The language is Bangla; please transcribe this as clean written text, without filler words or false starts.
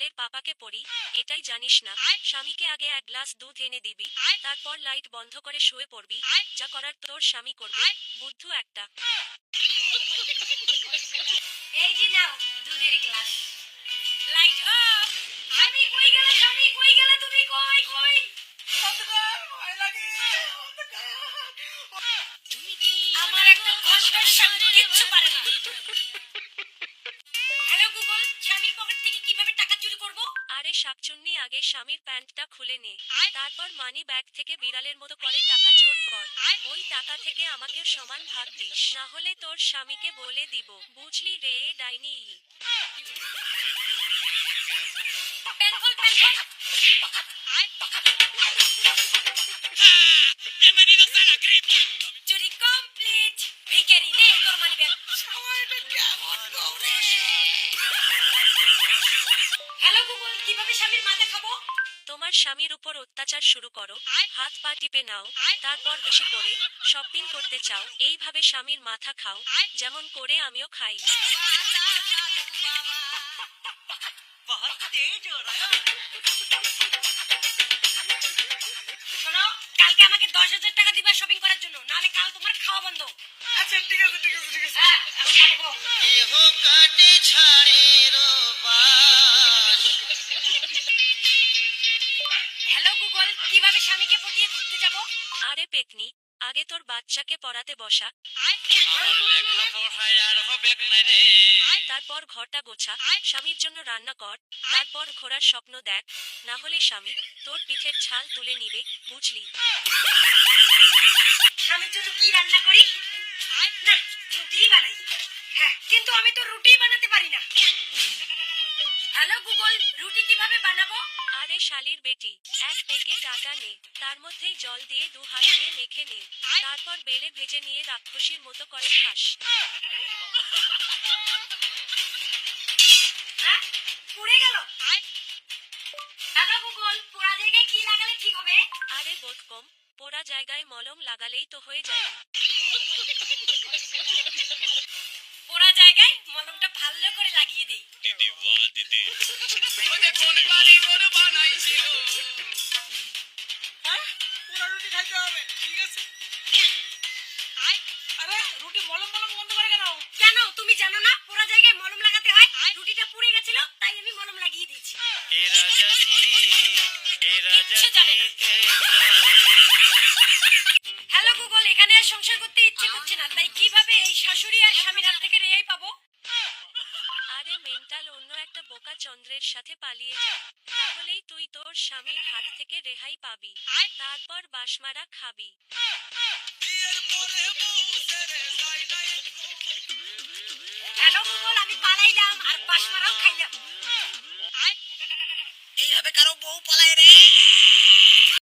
সালের পাপাকে পড়ি, এটাই জানিস না? স্বামীকে আগে এক গ্লাস দুধ এনে দিবি, তারপর লাইট বন্ধ করে শুয়ে পড়বি, যা করার তোর স্বামী করবে। বুদ্ধু একটা। এই যে নাও দুধের গ্লাস। Light off. স্বামী কই গেলে, স্বামী কই গেলে, তুমি কই কই? অন্ধকার, ভয় লাগে, অন্ধকার। আমার একটা কষ্টের স্বামী কিচ্ছু পারে না। হ্যালো গুগল, স্বামীর পকেট থেকে কিভাবে টাকা চুরি করব? আরে শাকচুন্নি, আগে স্বামীর প্যান্টটা খুলে নে, তারপর মানি ব্যাগ থেকে বিড়ালের মতো করে টাকা চোর কর। ওই টাকা থেকে আমাকে সমান ভাগ দিস, না হলে তোর স্বামীকে বলে দিব, বুঝলি রে ডাইনি। প্যান খোল, প্যান খোল। চুরি কমপ্লিট। ভিখারি নে তোর মানি ব্যাগ। সময়টা কেমন দৌড়ে। হ্যালো গুগল, কিভাবে স্বামীর মাথা খাবো? তোমার স্বামীর উপর অত্যাচার শুরু করো, হাত পা টিপে নাও, তারপর বেশি করে শপিং করতে চাও, এইভাবে স্বামীর মাথা খাও, যেমন করে আমিও খাই। बहुत तेज हो रहा है। শোনো, কালকে আমাকে 10,000 টাকা দিবা শপিং করার জন্য, নাহলে কাল তোমার খাওয়া বন্ধ। আচ্ছা ঠিক আছে ঠিক আছে ঠিক আছে। হ্যাঁ, এখন খাবো। এহো কাটে ঝাড়েরও বাস। হ্যালো গুগল, কিভাবে স্বামীকে পটিয়ে ঘুরতে যাব? আরে পেতনি, আগে তোর বাচ্চাকে পড়াতে বসা, লেখাপড়ায় আর হবে না রে। তারপর ঘরটা গোছা, স্বামীর জন্য রান্না কর, তারপর ঘোরার স্বপ্ন দেখ, না হলে স্বামী তোর পিঠের ছাল তুলে নিবে, বুঝলি? স্বামীর জন্য কি রান্না করি? না, রুটি বানাই। হ্যাঁ, কিন্তু আমি তো রুটি বানাতে পারি না। হ্যালো গুগল, রুটি কিভাবে বানাবো? আরে শালির বেটি, এক প্যাকেট আটা নে, তার মধ্যেই জল দিয়ে 2 হাত দিয়ে মেখে নে, তারপর বেলে ভেজে নিয়ে রাক্ষসীর মতো করে খাস। হ্যাঁ, পুড়ে গেল। হ্যালো গুগল, পোড়া জায়গায় কি লাগালে ঠিক হবে? আরে বোধকম, পোড়া জায়গায় মলম লাগালেই তো হয়ে যায়। পোড়া জায়গায় মলমটা ভালো করে লাগিয়ে দেই। দিদি বাহ দিদি। ওদের কোন কারিগর বানাইছিল? হ্যাঁ, পুরো রুটি খাইতে হবে, ঠিক আছে। আরে রুটি মলম মলম বন্ধ করে কেন? কেন তুমি জানো না পোড়া জায়গায় মলম লাগাতে হয়? রুটিটা পুড়ে গেছিল, তাই আমি মলম লাগিয়ে দিয়েছি। এ রাজাজি, এ কিচ্ছু জানে না। হ্যালো গুগল, এখানে আর সংসার করতে ইচ্ছে করছে না, তাই কিভাবে এই শাশুড়ি আর স্বামীর হাত থেকে রেহাই পাবো? আরে মেন্টাল, অন্য একটা বোকা চন্দ্রের সাথে পালিয়ে যা, তাহলেই তুই তোর স্বামীর হাত থেকে রেহাই পাবি, তারপর বাসমারা খাবি।